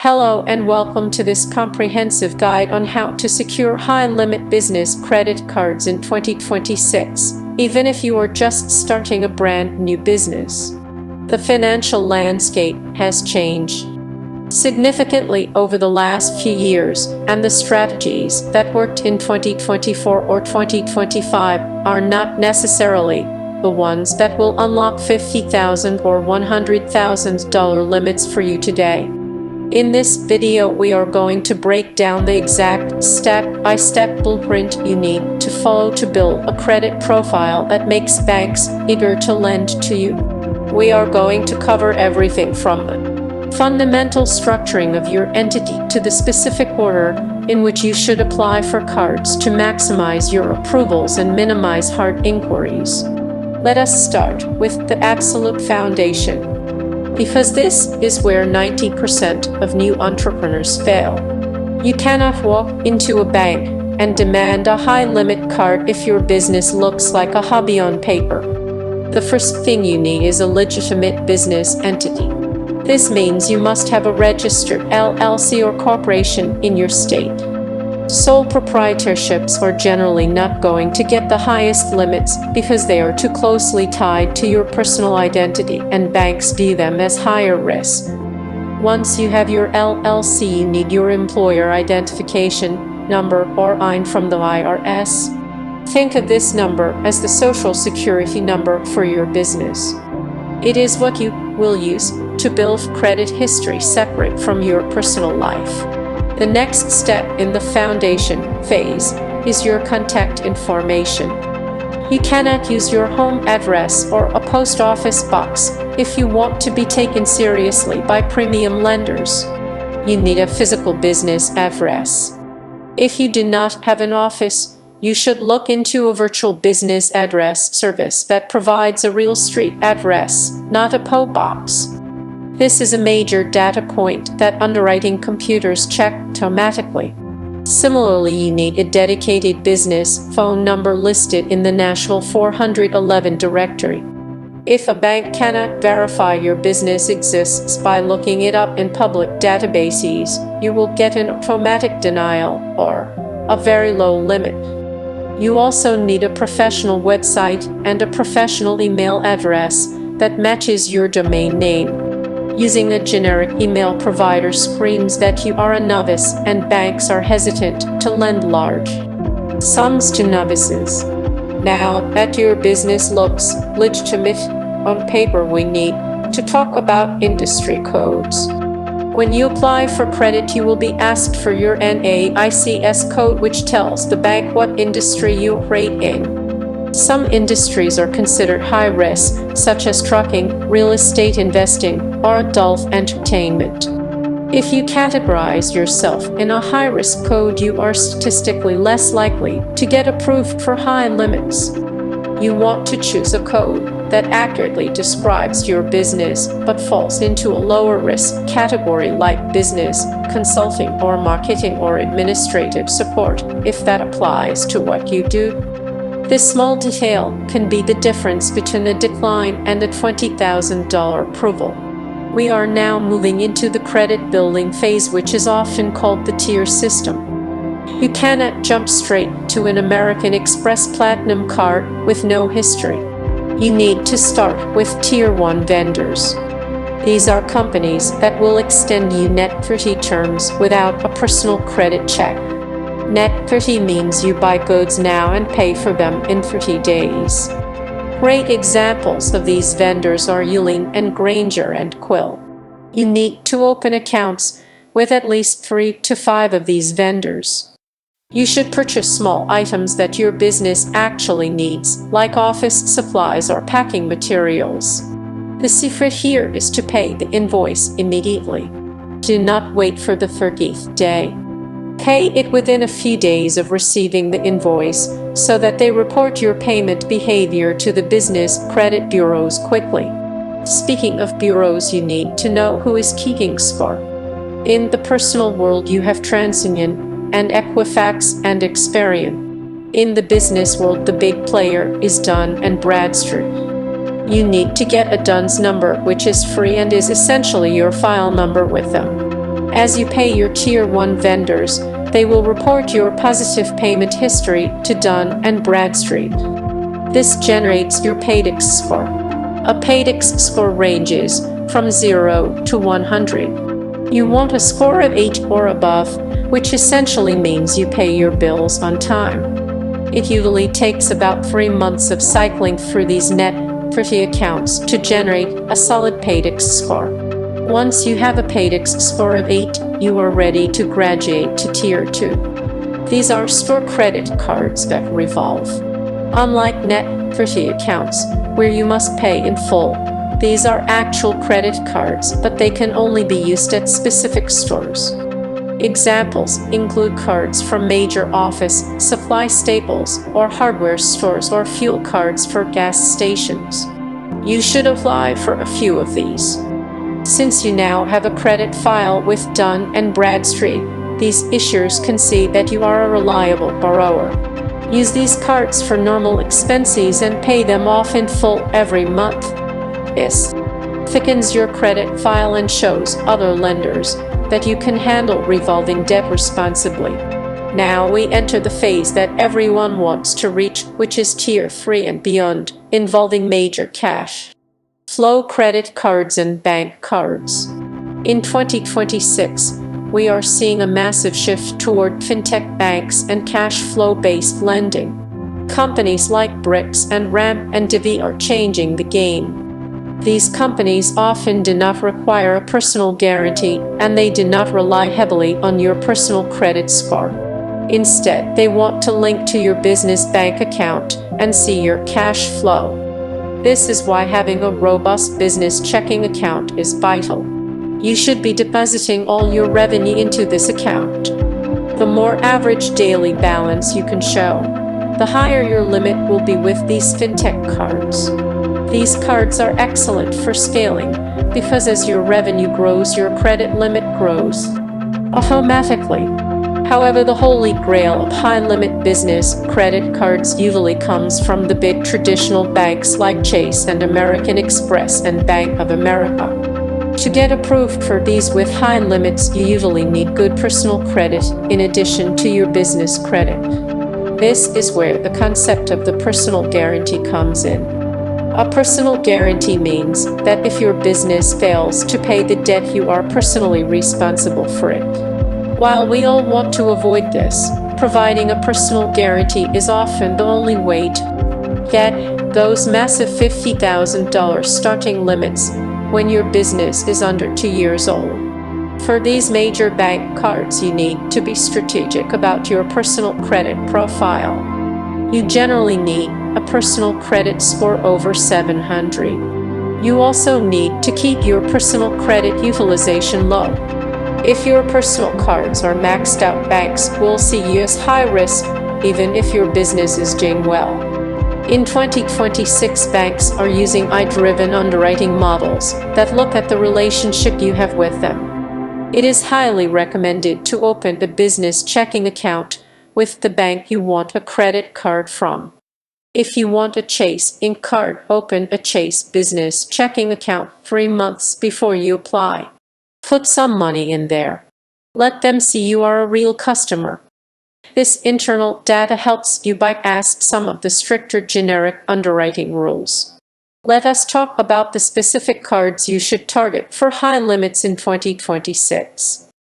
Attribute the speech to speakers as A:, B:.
A: Hello and welcome to this comprehensive guide on how to secure high-limit business credit cards in 2026, even if you are just starting a brand new business. The financial landscape has changed significantly over the last few years, and the strategies that worked in 2024 or 2025 are not necessarily the ones that will unlock $50,000 or $100,000 limits for you today. In this video, we are going to break down the exact step-by-step blueprint you need to follow to build a credit profile that makes banks eager to lend to you. We are going to cover everything from the fundamental structuring of your entity to the specific order in which you should apply for cards to maximize your approvals and minimize hard inquiries. Let us start with the absolute foundation, because this is where 90% of new entrepreneurs fail. You cannot walk into a bank and demand a high-limit card if your business looks like a hobby on paper. The first thing you need is a legitimate business entity. This means you must have a registered LLC or corporation in your state. Sole proprietorships are generally not going to get the highest limits because they are too closely tied to your personal identity, and banks view them as higher risk. Once you have your LLC, you need your employer identification number or EIN from the IRS. Think of this number as the social security number for your business. It is what you will use to build credit history separate from your personal life. The next step in the foundation phase is your contact information. You cannot use your home address or a post office box if you want to be taken seriously by premium lenders. You need a physical business address. If you do not have an office, you should look into a virtual business address service that provides a real street address, not a PO box. This is a major data point that underwriting computers check automatically. Similarly, you need a dedicated business phone number listed in the National 411 directory. If a bank cannot verify your business exists by looking it up in public databases, you will get an automatic denial or a very low limit. You also need a professional website and a professional email address that matches your domain name. Using a generic email provider screams that you are a novice, and banks are hesitant to lend large sums to novices. Now that your business looks legitimate on paper, we need to talk about industry codes. When you apply for credit, you will be asked for your NAICS code, which tells the bank what industry you operate in. Some industries are considered high risk, such as trucking, real estate investing, or adult entertainment. If you categorize yourself in a high-risk code, you are statistically less likely to get approved for high limits. You want to choose a code that accurately describes your business but falls into a lower-risk category like business, consulting, or marketing or administrative support, if that applies to what you do. This small detail can be the difference between a decline and a $20,000 approval. We are now moving into the credit building phase, which is often called the tier system. You cannot jump straight to an American Express Platinum card with no history. You need to start with Tier 1 vendors. These are companies that will extend you net 30 terms without a personal credit check. Net 30 means you buy goods now and pay for them in 30 days. Great examples of these vendors are Yuling and Granger and Quill. You need to open accounts with at least 3 to 5 of these vendors. You should purchase small items that your business actually needs, like office supplies or packing materials. The secret here is to pay the invoice immediately. Do not wait for the 30th day. Pay it within a few days of receiving the invoice so that they report your payment behavior to the business credit bureaus quickly. Speaking of bureaus, you need to know who is keeping score. In the personal world, you have TransUnion and Equifax and Experian. In the business world, the big player is Dun & Bradstreet. You need to get a DUNS number, which is free and is essentially your file number with them. As you pay your Tier 1 vendors, they will report your positive payment history to Dun & Bradstreet. This generates your Paydex score. A Paydex score ranges from 0 to 100. You want a score of 8 or above, which essentially means you pay your bills on time. It usually takes about 3 months of cycling through these net 30 accounts to generate a solid Paydex score. Once you have a Paydex score of 8, you are ready to graduate to Tier 2. These are store credit cards that revolve. Unlike net 30 accounts, where you must pay in full, these are actual credit cards, but they can only be used at specific stores. Examples include cards from major office, supply staples, or hardware stores, or fuel cards for gas stations. You should apply for a few of these. Since you now have a credit file with Dun & Bradstreet, these issuers can see that you are a reliable borrower. Use these cards for normal expenses and pay them off in full every month. This thickens your credit file and shows other lenders that you can handle revolving debt responsibly. Now we enter the phase that everyone wants to reach, which is Tier 3 and beyond, involving major cash flow credit cards and bank cards. In 2026, we are seeing a massive shift toward fintech banks and cash flow-based lending. Companies like Brix and Ramp and Divvy are changing the game. These companies often do not require a personal guarantee, and they do not rely heavily on your personal credit score. Instead, they want to link to your business bank account and see your cash flow. This is why having a robust business checking account is vital. You should be depositing all your revenue into this account. The more average daily balance you can show, the higher your limit will be with these fintech cards. These cards are excellent for scaling because as your revenue grows, your credit limit grows automatically. However, the holy grail of high-limit business credit cards usually comes from the big traditional banks like Chase and American Express and Bank of America. To get approved for these with high limits, you usually need good personal credit in addition to your business credit. This is where the concept of the personal guarantee comes in. A personal guarantee means that if your business fails to pay the debt, you are personally responsible for it. While we all want to avoid this, providing a personal guarantee is often the only way to get those massive $50,000 starting limits when your business is under 2 years old. For these major bank cards, you need to be strategic about your personal credit profile. You generally need a personal credit score over 700. You also need to keep your personal credit utilization low. If your personal cards are maxed out, banks will see you as high risk even if your business is doing well. In 2026, banks are using AI-driven underwriting models that look at the relationship you have with them. It is highly recommended to open a business checking account with the bank you want a credit card from. If you want a Chase Ink card, open a Chase business checking account 3 months before you apply. Put some money in there. Let them see you are a real customer. This internal data helps you bypass some of the stricter generic underwriting rules. Let us talk about the specific cards you should target for high limits in 2026.